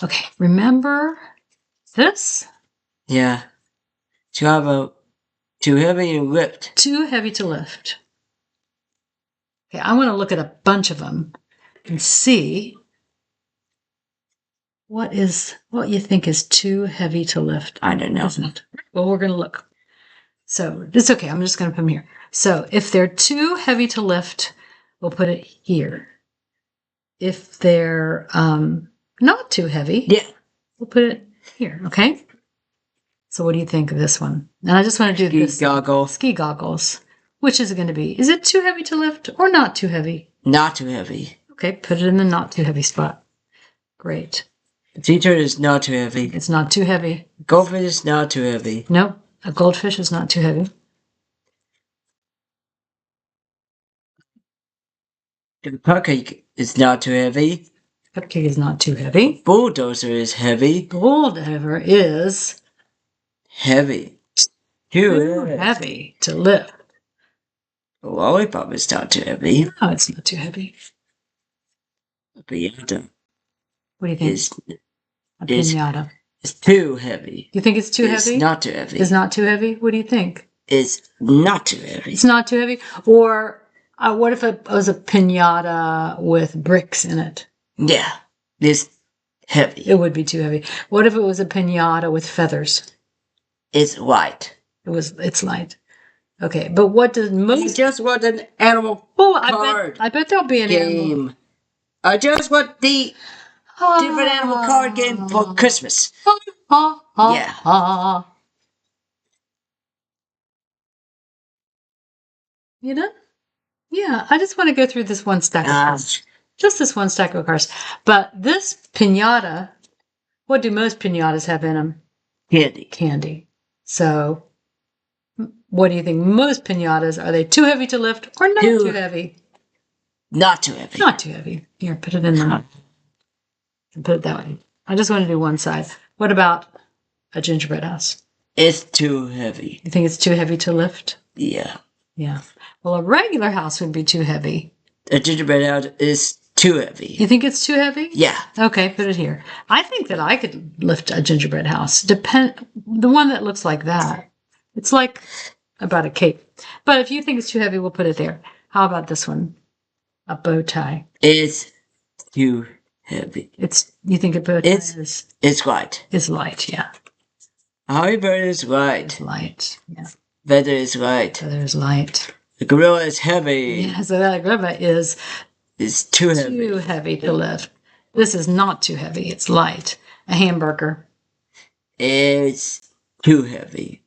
Okay, remember this? Yeah. Too heavy to lift. Too heavy to lift. Okay, I want to look at a bunch of them and see what you think is too heavy to lift. I don't know. Isn't. Well, we're going to look. So it's okay. I'm just going to put them here. So if they're too heavy to lift, we'll put it here. If they're not too heavy, yeah, we'll put it here. Okay. So what do you think of this one? And I just want to do this. Ski goggles. Which is it going to be? Is it too heavy to lift or not too heavy? Not too heavy. Okay, put it in the not too heavy spot. Great. The t-shirt is not too heavy. It's not too heavy. Goldfish is not too heavy. Nope, a goldfish is not too heavy. The cupcake is not too heavy. Cupcake is not too heavy. Bulldozer is heavy. Bulldozer is heavy. Too heavy to lift. A lollipop is not too heavy. No, it's not too heavy. A pinata. What do you think? A pinata. It's too heavy. You think it's too heavy? It's not too heavy. It's not too heavy? What do you think? It's not too heavy. It's not too heavy? Or what if it was a pinata with bricks in it? Yeah, it's heavy. It would be too heavy. What if it was a pinata with feathers? It's light. It's light. Okay, but what does most... I just want an animal card. I bet there'll be an game. Animal. I just want the different animal card game for Christmas. Yeah. You know? Yeah, I just want to go through this one stack of cards. Just this one stack of cards. But this pinata, what do most pinatas have in them? Candy. So, what do you think? Most pinatas, are they too heavy to lift or not too heavy? Not too heavy. Not too heavy. Here, put it in there. Put it that way. I just want to do one side. What about a gingerbread house? It's too heavy. You think it's too heavy to lift? Yeah. Yeah. Well, a regular house would be too heavy. A gingerbread house is too heavy. You think it's too heavy? Yeah. Okay, put it here. I think that I could lift a gingerbread house. The one that looks like that. It's like about a cape. But if you think it's too heavy, we'll put it there. How about this one? A bow tie. It's too heavy. You think a bow tie is... It's light. It's light, yeah. A hummingbird is light. It's light, yeah. Feather is light. Feather is light. The gorilla is heavy. Yeah, so that gorilla is too heavy. Too heavy to lift. This is not too heavy. It's light. A hamburger. It's too heavy.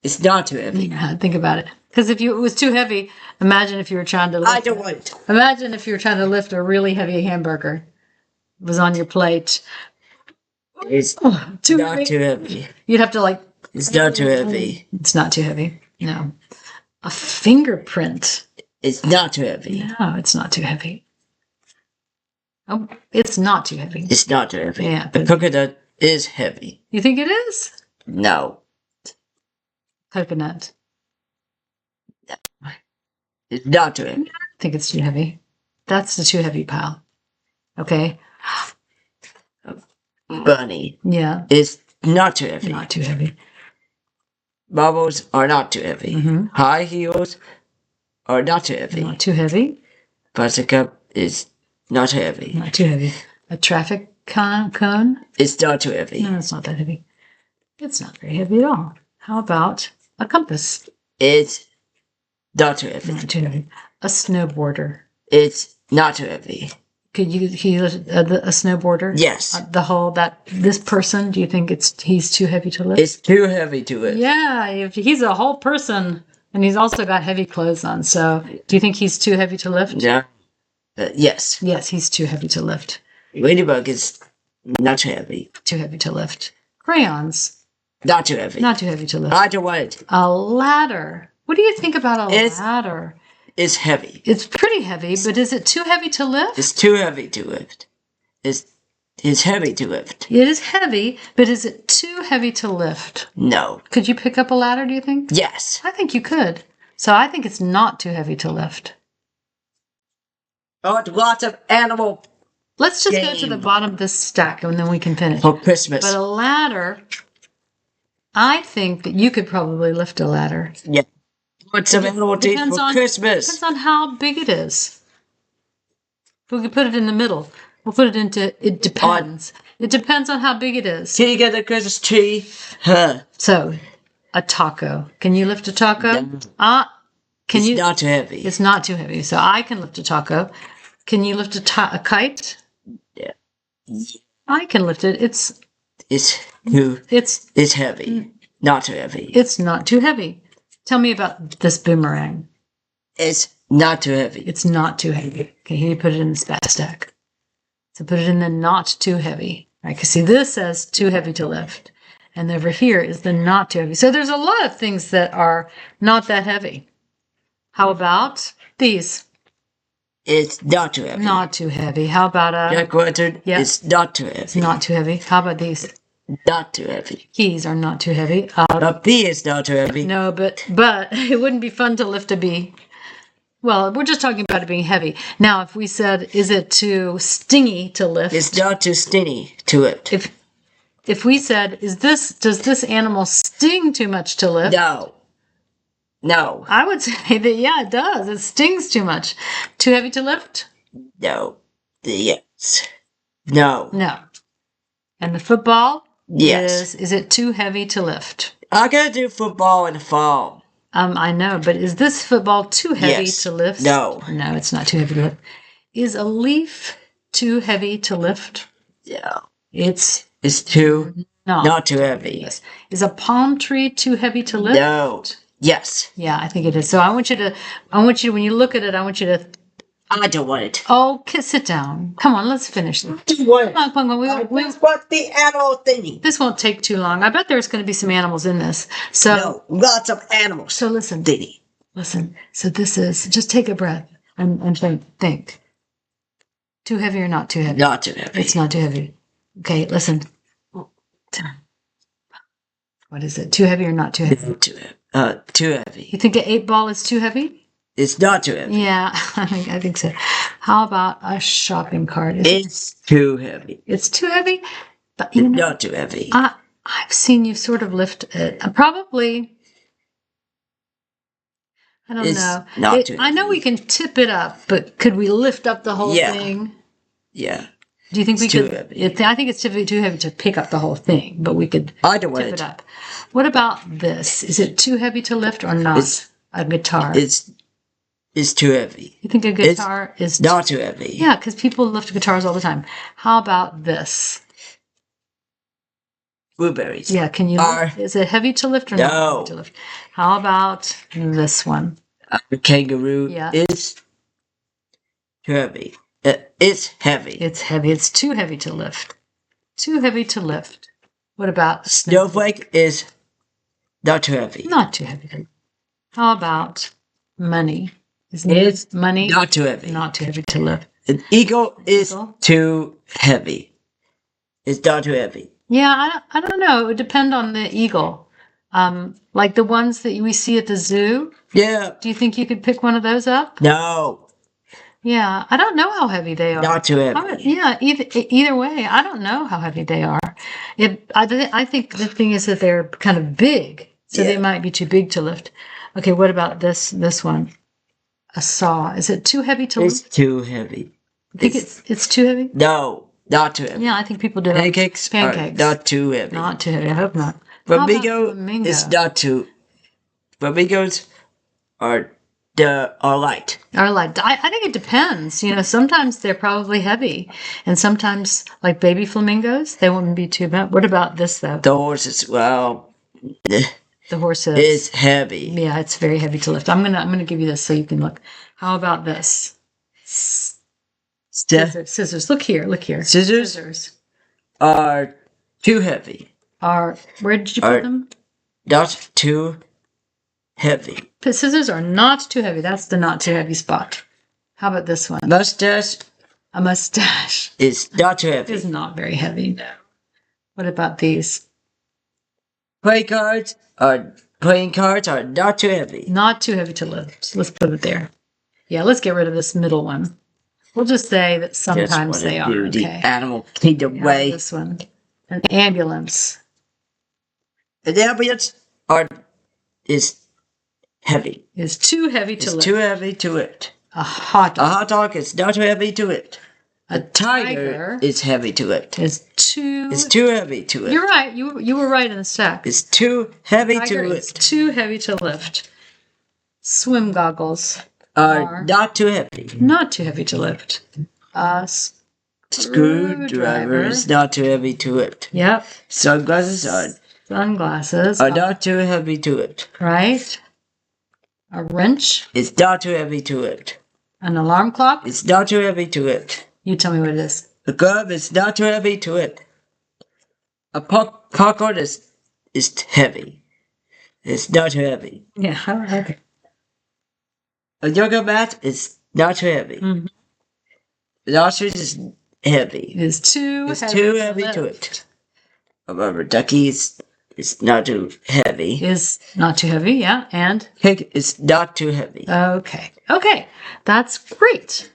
It's not too heavy. Yeah, think about it. Because if it was too heavy, imagine if you were trying to lift... I don't want it. Imagine if you were trying to lift a really heavy hamburger. It was on your plate. It's not too heavy. You'd have to It's not too heavy. It's not too heavy. No. A fingerprint. It's not too heavy. No, it's not too heavy. Oh, it's not too heavy. It's not too heavy. Yeah. The coconut is heavy. You think it is? No. Coconut. No. It's not too heavy. I think it's too heavy. That's the too heavy pile. Okay. Bunny. Yeah. It's not too heavy. Not too heavy. Bubbles are not too heavy. Mm-hmm. High heels are not too heavy. Not too heavy. Buttercup is not too heavy. Not too heavy. A traffic cone? It's not too heavy. No, it's not that heavy. It's not very heavy at all. How about a compass? It's not too heavy. Not too heavy. A snowboarder. It's not too heavy. Could you lift a snowboarder? Yes. This person, do you think he's too heavy to lift? It's too heavy to lift. Yeah, he's a whole person, and he's also got heavy clothes on. So, do you think he's too heavy to lift? Yeah. Yes. Yes, he's too heavy to lift. Ladybug is not too heavy. Too heavy to lift. Crayons. Not too heavy. Not too heavy to lift. I don't want it. A ladder. What do you think about a ladder? It's heavy. It's pretty heavy, but is it too heavy to lift? It's too heavy to lift. It's heavy to lift. It is heavy, but is it too heavy to lift? No. Could you pick up a ladder, do you think? Yes. I think you could. So I think it's not too heavy to lift. I want lots of animal let's just go to the game bottom of this stack and then we can finish. for Christmas. But a ladder, I think that you could probably lift a ladder. Yeah. Want some animal teeth for Christmas? Depends on how big it is. We could put it in the middle. We'll put it into, it depends. It depends on how big it is. Can you get a Christmas tree? Huh. So, a taco. Can you lift a taco? No. It's not too heavy. It's not too heavy. So I can lift a taco. Can you lift a kite? Yeah. I can lift it. It's heavy. Not too heavy. It's not too heavy. Tell me about this boomerang. It's not too heavy. It's not too heavy. Okay, here you put it in the stack. So put it in the not too heavy. Right? Because see, this says too heavy to lift. And over here is the not too heavy. So there's a lot of things that are not that heavy. How about these? It's not too heavy. Not too heavy. How about Jack Lantern? Yeah. It's not too heavy. It's not too heavy. How about these? Not too heavy. Keys are not too heavy. A bee is not too heavy. No, but it wouldn't be fun to lift a bee. Well, we're just talking about it being heavy. Now, if we said, is it too stingy to lift? It's not too stingy to lift. If we said, does this animal sting too much to lift? No. I would say that, yeah, it does. It stings too much. Too heavy to lift? No. Yes. No. No. And the football? Yes. Is it too heavy to lift? I gotta do football in the fall. I know, but is this football too heavy to lift? No. No, it's not too heavy to lift. Is a leaf too heavy to lift? Yeah. It's too not too heavy. Yes. Is a palm tree too heavy to lift? No. Yes. Yeah, I think it is. So I want you to, when you look at it, I want you to. I don't want it. Oh, sit down. Come on, let's finish this. Come on. Come on. I just want the animal thingy. This won't take too long. I bet there's going to be some animals in this. So no, lots of animals. So listen. Thingy. Listen. So this is, just take a breath and think. Too heavy or not too heavy? Not too heavy. It's not too heavy. Okay, listen. What is it? Too heavy or not too heavy? Too heavy. You think an 8-ball is too heavy? It's not too heavy. Yeah, I think so. How about a shopping cart? It's too heavy. It's too heavy? But it's not too heavy. I've seen you sort of lift it. Probably, I don't know. Not too heavy. I know we can tip it up, but could we lift up the whole thing? Yeah. Do you think we could? Heavy. I think it's too heavy to pick up the whole thing, but we could tip it up. What about this? Is it too heavy to lift or not? A guitar. It's too heavy. You think a guitar is not too heavy? Yeah, because people lift guitars all the time. How about this? Blueberries. Yeah, can you lift? Is it heavy to lift or not heavy to lift? How about this one? A kangaroo is too heavy. It's heavy. It's heavy. It's too heavy to lift. Too heavy to lift. What about snowflake? Is not too heavy. Not too heavy to lift. How about money? Is money not too heavy? Not too heavy to lift. An eagle is too heavy. It's not too heavy. Yeah, I don't know. It would depend on the eagle. Like the ones that we see at the zoo. Yeah. Do you think you could pick one of those up? No. Yeah, I don't know how heavy they are. Not too heavy. Either way, I don't know how heavy they are. I think the thing is that they're kind of big, so they might be too big to lift. Okay, what about this one? A saw. Is it too heavy to lift? It's too heavy. You think it's too heavy? No, not too heavy. Yeah, I think people do. Pancakes are not too heavy. Not too heavy. I hope not. Flamingo is not too. Flamingos are light. Are light. I think it depends. Sometimes they're probably heavy, and sometimes, like baby flamingos, they wouldn't be too bad. What about this though? The horses. Well. The horses. It's heavy. Yeah, it's very heavy to lift. I'm gonna give you this so you can look. How about this? Scissors. Look here. Scissors are too heavy. Where did you put them? Not too heavy. The scissors are not too heavy. That's the not too heavy spot. How about this one? Mustache. A mustache. Is not too heavy. It's not very heavy. No. What about these? Playing cards are not too heavy. Not too heavy to lift. Let's put it there. Yeah, let's get rid of this middle one. We'll just say that Just sometimes want to they are. do the Okay. animal kingdom How way. about this one? An ambulance An ambulance is heavy. is too heavy to It's lift. too heavy to lift. A hot A dog hot dog is not too heavy to lift. A A tiger is heavy to lift. is too. It's too heavy to lift. You're right. You were right in the stack. It's too heavy Tiger to is lift. too heavy to lift. Swim goggles Are not too heavy. not too heavy to lift. Screwdriver is not too heavy to lift. Yep. Sunglasses Sunglasses are not too heavy to lift. right. A wrench. It's not too heavy to lift. An alarm clock. It's not too heavy to lift. You tell me what it is. A glove is not too heavy to lift. A popcorn is heavy. It's not too heavy. Yeah. Okay. A yoga mat is not too heavy. Mm-hmm. An ostrich is heavy. It's too heavy to lift. A rubber ducky is not too heavy. Is not too heavy, yeah. And Pig is not too heavy. okay. Okay. That's great.